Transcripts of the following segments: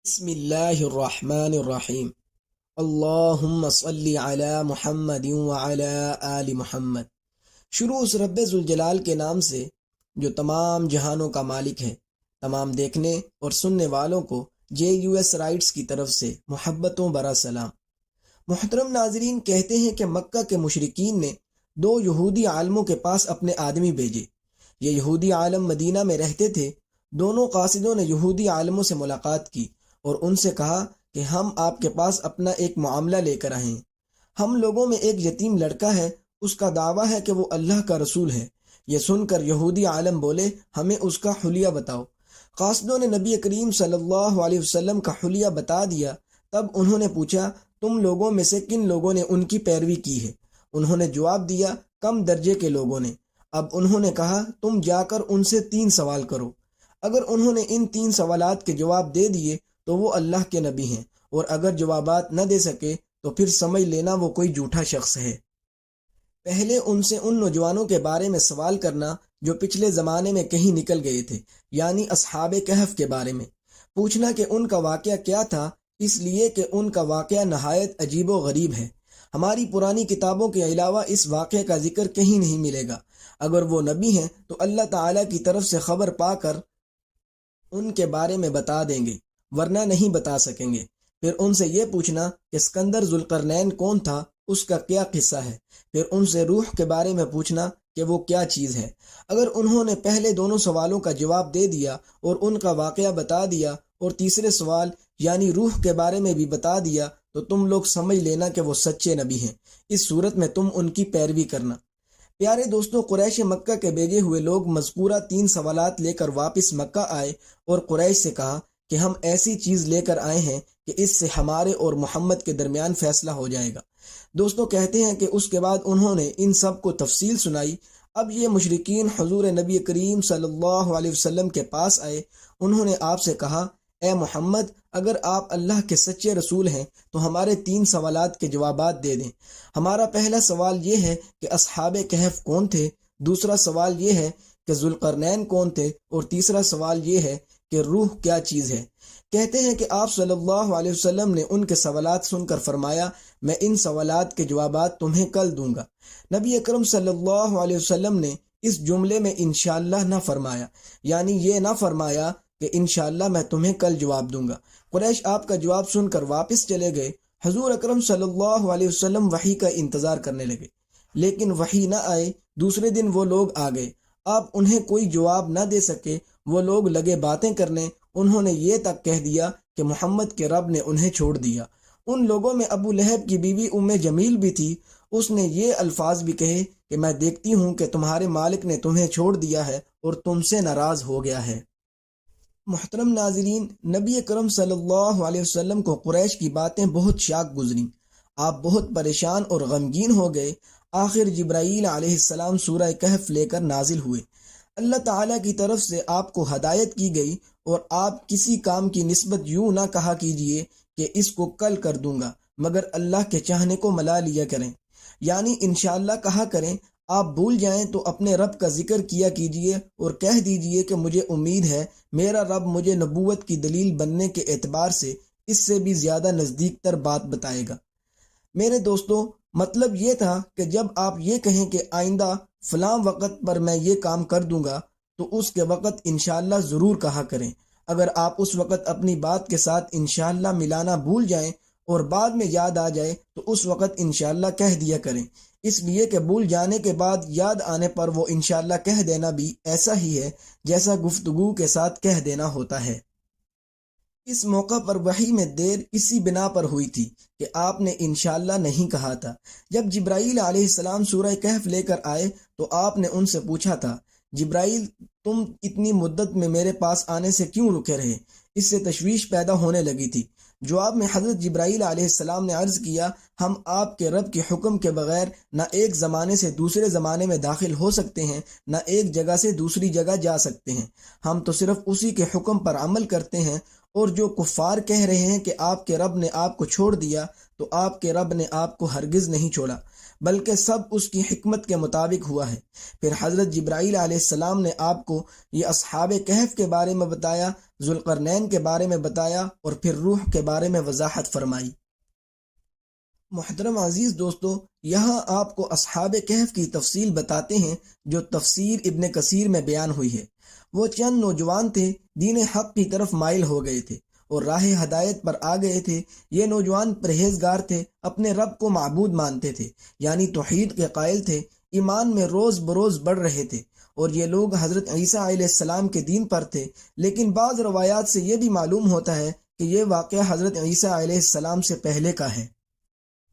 بسم اللہ الرحمن الرحیم اللہم صلی علی محمد وعلی آل محمد۔ شروع اس رب ذوالجلال کے نام سے جو تمام جہانوں کا مالک ہے۔ تمام دیکھنے اور سننے والوں کو JUS رائٹس کی طرف سے محبتوں برا سلام۔ محترم ناظرین، کہتے ہیں کہ مکہ کے مشرکین نے 2 یہودی عالموں کے پاس اپنے آدمی بھیجے۔ یہ یہودی عالم مدینہ میں رہتے تھے۔ دونوں قاصدوں نے یہودی عالموں سے ملاقات کی اور ان سے کہا کہ ہم آپ کے پاس اپنا ایک معاملہ لے کر آئے ہیں۔ ہم لوگوں میں ایک یتیم لڑکا ہے، اس کا دعویٰ ہے کہ وہ اللہ کا رسول ہے۔ یہ سن کر یہودی عالم بولے، ہمیں اس کا حلیہ بتاؤ۔ قاصدوں نے نبی کریم صلی اللہ علیہ وسلم کا حلیہ بتا دیا۔ تب انہوں نے پوچھا، تم لوگوں میں سے کن لوگوں نے ان کی پیروی کی ہے؟ انہوں نے جواب دیا، کم درجے کے لوگوں نے۔ اب انہوں نے کہا، تم جا کر ان سے 3 سوال کرو۔ اگر انہوں نے ان 3 سوالات کے جواب دے دیے تو وہ اللہ کے نبی ہیں، اور اگر جوابات نہ دے سکے تو پھر سمجھ لینا وہ کوئی جھوٹا شخص ہے۔ پہلے ان سے ان نوجوانوں کے بارے میں سوال کرنا جو پچھلے زمانے میں کہیں نکل گئے تھے، یعنی اصحاب کہف کے بارے میں پوچھنا کہ ان کا واقعہ کیا تھا، اس لیے کہ ان کا واقعہ نہایت عجیب و غریب ہے۔ ہماری پرانی کتابوں کے علاوہ اس واقعے کا ذکر کہیں نہیں ملے گا۔ اگر وہ نبی ہیں تو اللہ تعالیٰ کی طرف سے خبر پا کر ان کے بارے میں بتا دیں گے، ورنہ نہیں بتا سکیں گے۔ پھر ان سے یہ پوچھنا کہ اسکندر ذوالقرنین کون تھا، اس کا کیا قصہ ہے۔ پھر ان سے روح کے بارے میں پوچھنا کہ وہ کیا چیز ہے۔ اگر انہوں نے پہلے دونوں سوالوں کا جواب دے دیا اور ان کا واقعہ بتا دیا اور تیسرے سوال یعنی روح کے بارے میں بھی بتا دیا تو تم لوگ سمجھ لینا کہ وہ سچے نبی ہیں۔ اس صورت میں تم ان کی پیروی کرنا۔ پیارے دوستو، قریش مکہ کے بھیجے ہوئے لوگ مذکورہ 3 سوالات لے کر واپس مکہ آئے اور قریش سے کہا کہ ہم ایسی چیز لے کر آئے ہیں کہ اس سے ہمارے اور محمد کے درمیان فیصلہ ہو جائے گا۔ دوستو، کہتے ہیں کہ اس کے بعد انہوں نے ان سب کو تفصیل سنائی۔ اب یہ مشرکین حضور نبی کریم صلی اللہ علیہ وسلم کے پاس آئے۔ انہوں نے آپ سے کہا، اے محمد، اگر آپ اللہ کے سچے رسول ہیں تو ہمارے 3 سوالات کے جوابات دے دیں۔ ہمارا پہلا سوال یہ ہے کہ اصحاب کہف کون تھے، دوسرا سوال یہ ہے کہ ذوالقرنین کون تھے، اور تیسرا سوال یہ ہے کہ روح کیا چیز ہے۔ کہتے ہیں کہ آپ صلی اللہ علیہ وسلم نے ان کے سوالات سن کر فرمایا، میں ان سوالات کے جوابات تمہیں کل دوں گا۔ نبی اکرم صلی اللہ علیہ وسلم نے اس جملے میں انشاءاللہ نہ فرمایا، یعنی یہ نہ فرمایا کہ انشاءاللہ میں تمہیں کل جواب دوں گا۔ قریش آپ کا جواب سن کر واپس چلے گئے۔ حضور اکرم صلی اللہ علیہ وسلم وحی کا انتظار کرنے لگے، لیکن وحی نہ آئے۔ دوسرے دن وہ لوگ آ گئے۔ اب انہیں کوئی جواب نہ دے سکے۔ وہ لوگ لگے باتیں کرنے۔ انہوں نے یہ تک کہہ دیا کہ محمد کے رب نے انہیں چھوڑ دیا۔ ان لوگوں میں ابو لہب کی بیوی جمیل بھی تھی۔ اس نے یہ الفاظ بھی کہے کہ میں دیکھتی ہوں کہ تمہارے مالک نے تمہیں چھوڑ دیا ہے اور تم سے ناراض ہو گیا ہے۔ محترم ناظرین، نبی اکرم صلی اللہ علیہ وسلم کو قریش کی باتیں بہت شاق گزریں۔ آپ بہت پریشان اور غمگین ہو گئے۔ آخر جبرائیل علیہ السلام سورہ کہف لے کر نازل ہوئے۔ اللہ تعالیٰ کی طرف سے آپ کو ہدایت کی گئی اور آپ کسی کام کی نسبت یوں نہ کہا کیجئے کہ اس کو کل کر دوں گا، مگر اللہ کے چاہنے کو ملا لیا کریں، یعنی انشاءاللہ کہا کریں۔ آپ بھول جائیں تو اپنے رب کا ذکر کیا کیجئے اور کہہ دیجئے کہ مجھے امید ہے میرا رب مجھے نبوت کی دلیل بننے کے اعتبار سے اس سے بھی زیادہ نزدیک تر بات بتائے گا۔ میرے دوستو، مطلب یہ تھا کہ جب آپ یہ کہیں کہ آئندہ فلاں وقت پر میں یہ کام کر دوں گا تو اس کے وقت انشاءاللہ ضرور کہا کریں۔ اگر آپ اس وقت اپنی بات کے ساتھ انشاءاللہ ملانا بھول جائیں اور بعد میں یاد آ جائے تو اس وقت انشاءاللہ کہہ دیا کریں، اس لیے کہ بھول جانے کے بعد یاد آنے پر وہ انشاءاللہ کہہ دینا بھی ایسا ہی ہے جیسا گفتگو کے ساتھ کہہ دینا ہوتا ہے۔ اس موقع پر وحی میں دیر اسی بنا پر ہوئی تھی کہ آپ نے انشاءاللہ نہیں کہا تھا۔ جب جبرائیل علیہ السلام سورہ کہف لے کر آئے تو آپ نے ان سے پوچھا تھا، جبرائیل، تم اتنی مدت میں میرے پاس آنے سے کیوں رکے رہے؟ اس سے تشویش پیدا ہونے لگی تھی۔ جواب میں حضرت جبرائیل علیہ السلام نے عرض کیا، ہم آپ کے رب کے حکم کے بغیر نہ ایک زمانے سے دوسرے زمانے میں داخل ہو سکتے ہیں، نہ ایک جگہ سے دوسری جگہ جا سکتے ہیں۔ ہم تو صرف اسی کے حکم پر عمل کرتے ہیں، اور جو کفار کہہ رہے ہیں کہ آپ کے رب نے آپ کو چھوڑ دیا، تو آپ کے رب نے آپ کو ہرگز نہیں چھوڑا، بلکہ سب اس کی حکمت کے مطابق ہوا ہے۔ پھر حضرت جبرائیل علیہ السلام نے آپ کو یہ اصحاب کہف کے بارے میں بتایا، ذوالقرنین کے بارے میں بتایا اور پھر روح کے بارے میں وضاحت فرمائی۔ محترم عزیز دوستو، یہاں آپ کو اصحاب کہف کی تفصیل بتاتے ہیں جو تفسیر ابن کثیر میں بیان ہوئی ہے۔ وہ چند نوجوان تھے، دین حق کی طرف مائل ہو گئے تھے اور راہ ہدایت پر آ گئے تھے۔ یہ نوجوان پرہیزگار تھے، اپنے رب کو معبود مانتے تھے، یعنی توحید کے قائل تھے، ایمان میں روز بروز بڑھ رہے تھے، اور یہ لوگ حضرت عیسیٰ علیہ السلام کے دین پر تھے۔ لیکن بعض روایات سے یہ بھی معلوم ہوتا ہے کہ یہ واقعہ حضرت عیسیٰ علیہ السلام سے پہلے کا ہے،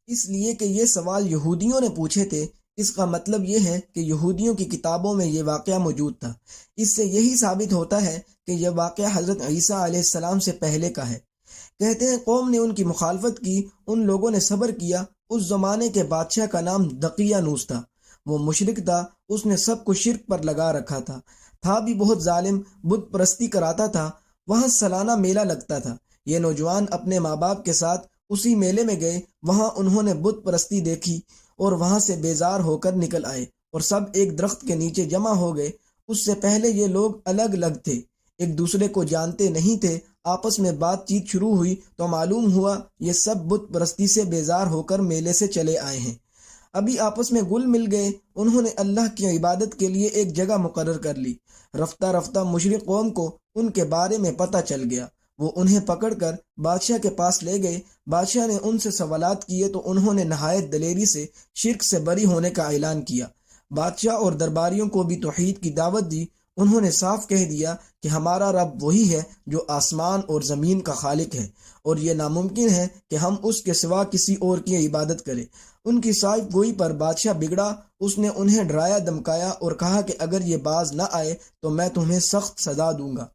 اس لیے کہ یہ سوال یہودیوں نے پوچھے تھے۔ اس کا مطلب یہ ہے کہ یہودیوں کی کتابوں میں یہ واقعہ موجود تھا۔ اس سے یہی ثابت ہوتا ہے کہ یہ واقعہ حضرت عیسیٰ علیہ السلام سے پہلے کا ہے۔ کہتے ہیں قوم نے ان کی مخالفت کی، ان لوگوں نے صبر کیا۔ اس زمانے کے بادشاہ کا نام دقیانوس تھا، وہ مشرک تھا، اس نے سب کو شرک پر لگا رکھا تھا بھی بہت ظالم، بت پرستی کراتا تھا۔ وہاں سالانہ میلہ لگتا تھا۔ یہ نوجوان اپنے ماں باپ کے ساتھ اسی میلے میں گئے، وہاں انہوں نے بت پرستی دیکھی اور وہاں سے بیزار ہو کر نکل آئے اور سب ایک درخت کے نیچے جمع ہو گئے۔ اس سے پہلے یہ لوگ الگ الگ تھے، ایک دوسرے کو جانتے نہیں تھے۔ آپس میں بات چیت شروع ہوئی تو معلوم ہوا یہ سب بت پرستی سے بیزار ہو کر میلے سے چلے آئے ہیں۔ ابھی آپس میں گل مل گئے، انہوں نے اللہ کی عبادت کے لیے ایک جگہ مقرر کر لی۔ رفتہ رفتہ مشرک قوم کو ان کے بارے میں پتہ چل گیا، وہ انہیں پکڑ کر بادشاہ کے پاس لے گئے۔ بادشاہ نے ان سے سوالات کیے تو انہوں نے نہایت دلیری سے شرک سے بری ہونے کا اعلان کیا۔ بادشاہ اور درباریوں کو بھی توحید کی دعوت دی۔ انہوں نے صاف کہہ دیا کہ ہمارا رب وہی ہے جو آسمان اور زمین کا خالق ہے، اور یہ ناممکن ہے کہ ہم اس کے سوا کسی اور کی عبادت کریں۔ ان کی صاف گوئی پر بادشاہ بگڑا، اس نے انہیں ڈرایا دمکایا اور کہا کہ اگر یہ باز نہ آئے تو میں تمہیں سخت سزا دوں گا۔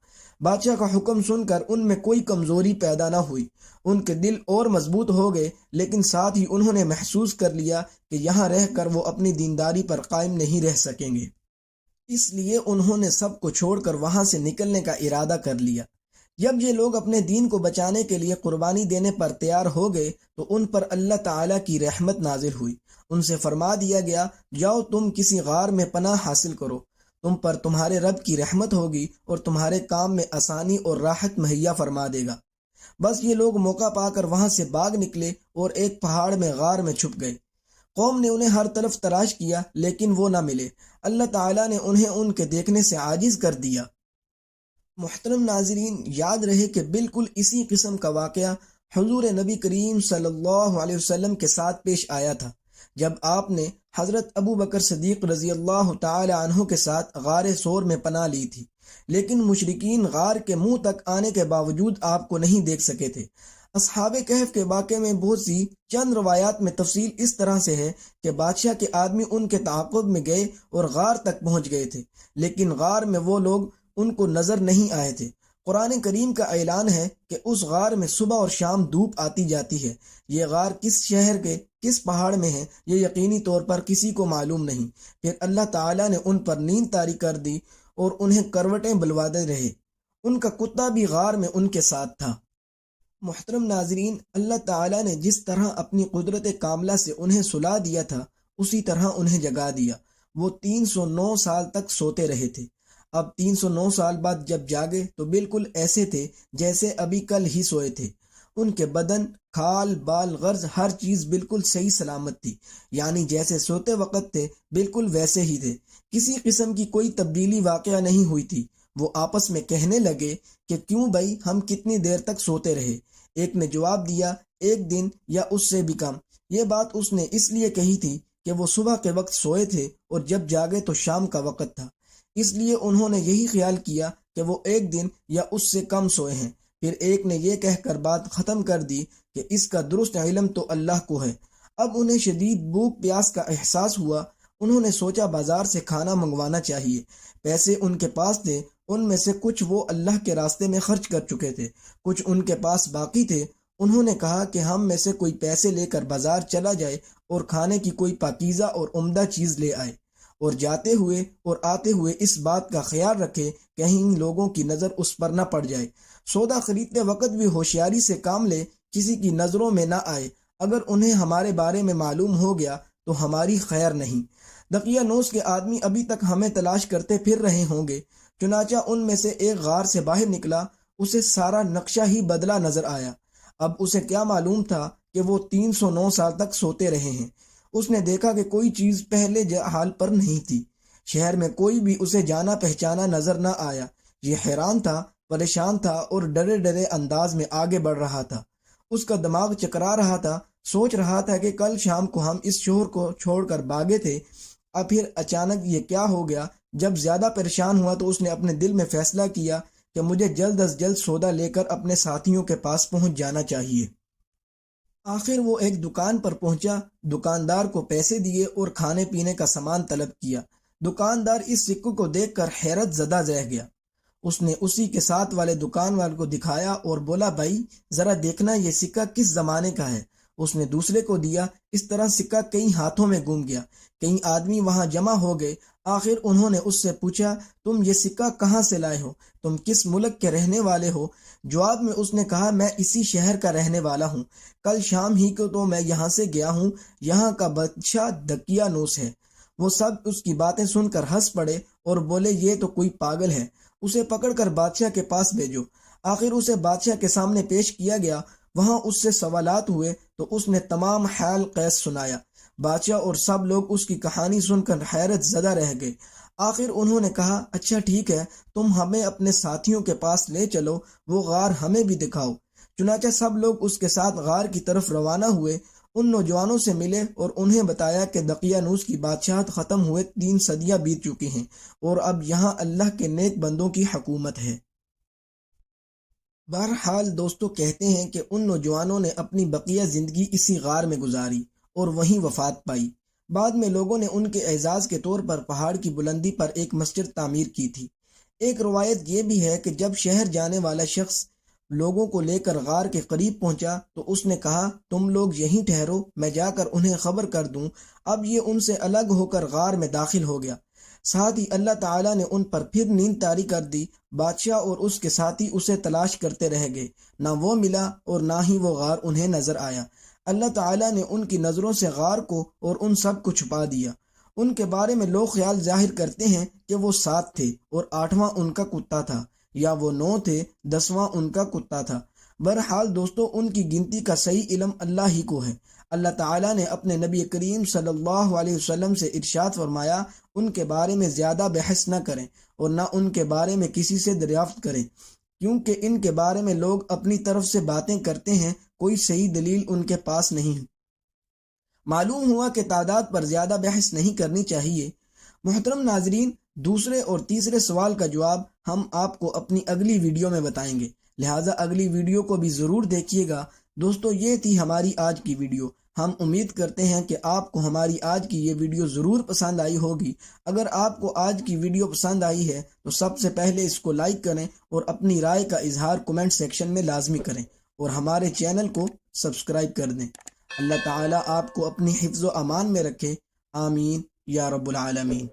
بادشاہ کا حکم سن کر ان میں کوئی کمزوری پیدا نہ ہوئی، ان کے دل اور مضبوط ہو گئے، لیکن ساتھ ہی انہوں نے محسوس کر لیا کہ یہاں رہ کر وہ اپنی دینداری پر قائم نہیں رہ سکیں گے، اس لیے انہوں نے سب کو چھوڑ کر وہاں سے نکلنے کا ارادہ کر لیا۔ جب یہ لوگ اپنے دین کو بچانے کے لیے قربانی دینے پر تیار ہو گئے تو ان پر اللہ تعالیٰ کی رحمت نازل ہوئی۔ ان سے فرما دیا گیا، جاؤ تم کسی غار میں پناہ حاصل کرو، تم پر تمہارے رب کی رحمت ہوگی اور تمہارے کام میں آسانی اور راحت مہیا فرما دے گا۔ بس یہ لوگ موقع پا کر وہاں سے بھاگ نکلے اور ایک پہاڑ میں غار میں چھپ گئے۔ قوم نے انہیں ہر طرف تلاش کیا لیکن وہ نہ ملے۔ اللہ تعالیٰ نے انہیں ان کے دیکھنے سے عاجز کر دیا۔ محترم ناظرین، یاد رہے کہ بالکل اسی قسم کا واقعہ حضور نبی کریم صلی اللہ علیہ وسلم کے ساتھ پیش آیا تھا، جب آپ نے حضرت ابو بکر صدیق رضی اللہ تعالی عنہ کے ساتھ غار سور میں پناہ لی تھی، لیکن مشرکین غار کے منہ تک آنے کے باوجود آپ کو نہیں دیکھ سکے تھے۔ اصحاب کہف کے واقعے میں بہت سی چند روایات میں تفصیل اس طرح سے ہے کہ بادشاہ کے آدمی ان کے تعاقب میں گئے اور غار تک پہنچ گئے تھے، لیکن غار میں وہ لوگ ان کو نظر نہیں آئے تھے۔ قرآن کریم کا اعلان ہے کہ اس غار میں صبح اور شام دھوپ آتی جاتی ہے۔ یہ غار کس شہر کے کس پہاڑ میں ہے یہ یقینی طور پر کسی کو معلوم نہیں۔ پھر اللہ تعالیٰ نے ان پر نیند طاری کر دی اور انہیں کروٹیں بلواتے رہے۔ ان کا کتا بھی غار میں ان کے ساتھ تھا۔ محترم ناظرین، اللہ تعالیٰ نے جس طرح اپنی قدرت کاملہ سے انہیں سلا دیا تھا اسی طرح انہیں جگا دیا۔ وہ 309 سال تک سوتے رہے تھے۔ اب 309 سال بعد جب جاگے تو بالکل ایسے تھے جیسے ابھی کل ہی سوئے تھے۔ ان کے بدن، کھال، بال، غرض ہر چیز بالکل صحیح سلامت تھی، یعنی جیسے سوتے وقت تھے بالکل ویسے ہی تھے۔ کسی قسم کی کوئی تبدیلی واقعہ نہیں ہوئی تھی۔ وہ آپس میں کہنے لگے کہ کیوں بھائی ہم کتنی دیر تک سوتے رہے؟ ایک نے جواب دیا، 1 دن یا اس سے بھی کم۔ یہ بات اس نے اس لیے کہی تھی کہ وہ صبح کے وقت سوئے تھے اور جب جاگے تو شام کا وقت تھا، اس لیے انہوں نے یہی خیال کیا کہ وہ 1 دن یا اس سے کم سوئے ہیں۔ پھر ایک نے یہ کہہ کر بات ختم کر دی کہ اس کا درست علم تو اللہ کو ہے۔ اب انہیں شدید بھوک پیاس کا احساس ہوا۔ انہوں نے سوچا بازار سے کھانا منگوانا چاہیے۔ پیسے ان کے پاس تھے، ان میں سے کچھ وہ اللہ کے راستے میں خرچ کر چکے تھے، کچھ ان کے پاس باقی تھے۔ انہوں نے کہا کہ ہم میں سے کوئی پیسے لے کر بازار چلا جائے اور کھانے کی کوئی پاکیزہ اور عمدہ چیز لے آئے، اور جاتے ہوئے اور آتے ہوئے اس بات کا خیال رکھے کہیں لوگوں کی نظر اس پر نہ پڑ جائے۔ سودا خریدتے وقت بھی ہوشیاری سے کام لے، کسی کی نظروں میں نہ آئے۔ اگر انہیں ہمارے بارے میں معلوم ہو گیا تو ہماری خیر نہیں۔ دقیانوس کے آدمی ابھی تک ہمیں تلاش کرتے پھر رہے ہوں گے۔ چنانچہ ان میں سے ایک غار سے باہر نکلا، اسے سارا نقشہ ہی بدلا نظر آیا۔ اب اسے کیا معلوم تھا کہ وہ 309 سال تک سوتے رہے ہیں۔ اس نے دیکھا کہ کوئی چیز پہلے حال پر نہیں تھی۔ شہر میں کوئی بھی اسے جانا پہچانا نظر نہ آیا۔ یہ حیران تھا، پریشان تھا اور ڈرے ڈرے انداز میں آگے بڑھ رہا تھا۔ اس کا دماغ چکرا رہا تھا، سوچ رہا تھا کہ کل شام کو ہم اس شہر کو چھوڑ کر بھاگے تھے، اب پھر اچانک یہ کیا ہو گیا۔ جب زیادہ پریشان ہوا تو اس نے اپنے دل میں فیصلہ کیا کہ مجھے جلد از جلد سودا لے کر اپنے ساتھیوں کے پاس پہنچ جانا چاہیے۔ آخر وہ ایک دکان پر پہنچا، دکاندار کو پیسے دیے اور کھانے پینے کا سامان طلب کیا۔ دکاندار اس سکے کو دیکھ کر حیرت زدہ رہ گیا۔ اس نے اسی کے ساتھ والے دکان والے کو دکھایا اور بولا، بھائی ذرا دیکھنا یہ سکہ کس زمانے کا ہے۔ اس نے دوسرے کو دیا۔ اس طرح سکہ کئی ہاتھوں میں گم گیا۔ کئی آدمی وہاں جمع ہو گئے۔ آخر انہوں نے اس سے پوچھا، تم یہ سکہ کہاں سے لائے ہو؟ تم کس ملک کے رہنے والے ہو؟ جواب میں اس نے کہا، میں اسی شہر کا رہنے والا ہوں، کل شام ہی کو تو میں یہاں سے گیا ہوں، یہاں کا بادشاہ دقیانوس ہے۔ وہ سب اس کی باتیں سن کر ہنس پڑے اور بولے، یہ تو کوئی پاگل ہے، اسے پکڑ کر بادشاہ کے پاس بھیجو۔ آخر اسے بادشاہ کے سامنے پیش کیا گیا۔ وہاں اس سے سوالات ہوئے تو اس نے تمام حال قیس سنایا۔ بادشاہ اور سب لوگ اس کی کہانی سن کر حیرت زدہ رہ گئے۔ آخر انہوں نے کہا، اچھا ٹھیک ہے، تم ہمیں اپنے ساتھیوں کے پاس لے چلو، وہ غار ہمیں بھی دکھاؤ۔ چنانچہ سب لوگ اس کے ساتھ غار کی طرف روانہ ہوئے۔ ان نوجوانوں سے ملے اور انہیں بتایا کہ دقیانوس کی بادشاہت ختم ہوئے 3 صدیاں بیت چکی ہیں اور اب یہاں اللہ کے نیک بندوں کی حکومت ہے۔ بہرحال دوستو، کہتے ہیں کہ ان نوجوانوں نے اپنی بقیہ زندگی اسی غار میں گزاری اور وہیں وفات پائی۔ بعد میں لوگوں نے ان کے اعزاز کے طور پر پہاڑ کی بلندی پر ایک مسجد تعمیر کی تھی۔ ایک روایت یہ بھی ہے کہ جب شہر جانے والا شخص لوگوں کو لے کر غار کے قریب پہنچا تو اس نے کہا، تم لوگ یہیں ٹھہرو، میں جا کر انہیں خبر کر دوں۔ اب یہ ان سے الگ ہو کر غار میں داخل ہو گیا۔ ساتھ ہی اللہ تعالیٰ نے ان پر پھر نیند طاری کر دی۔ بادشاہ اور اس کے ساتھی اسے تلاش کرتے رہ گئے، نہ وہ ملا اور نہ ہی وہ غار انہیں نظر آیا۔ اللہ تعالیٰ نے ان کی نظروں سے غار کو اور ان سب کو چھپا دیا۔ ان کے بارے میں لوگ خیال ظاہر کرتے ہیں کہ وہ 7 تھے اور 8واں ان کا کتا تھا، یا وہ 9 تھے، 10واں ان کا کتا تھا۔ بہرحال دوستو، ان کی گنتی کا صحیح علم اللہ ہی کو ہے۔ اللہ تعالیٰ نے اپنے نبی کریم صلی اللہ علیہ وسلم سے ارشاد فرمایا، ان کے بارے میں زیادہ بحث نہ کریں اور نہ ان کے بارے میں کسی سے دریافت کریں، کیونکہ ان کے بارے میں لوگ اپنی طرف سے باتیں کرتے ہیں، کوئی صحیح دلیل ان کے پاس نہیں۔ معلوم ہوا کہ تعداد پر زیادہ بحث نہیں کرنی چاہیے۔ محترم ناظرین، دوسرے اور تیسرے سوال کا جواب ہم آپ کو اپنی اگلی ویڈیو میں بتائیں گے، لہٰذا اگلی ویڈیو کو بھی ضرور دیکھیے گا۔ دوستو، یہ تھی ہماری آج کی ویڈیو۔ ہم امید کرتے ہیں کہ آپ کو ہماری آج کی یہ ویڈیو ضرور پسند آئی ہوگی۔ اگر آپ کو آج کی ویڈیو پسند آئی ہے تو سب سے پہلے اس کو لائک کریں اور اپنی رائے کا اظہار کمنٹ سیکشن میں لازمی کریں اور ہمارے چینل کو سبسکرائب کر دیں۔ اللہ تعالیٰ آپ کو اپنی حفظ و امان میں رکھے، آمین یا رب العالمین۔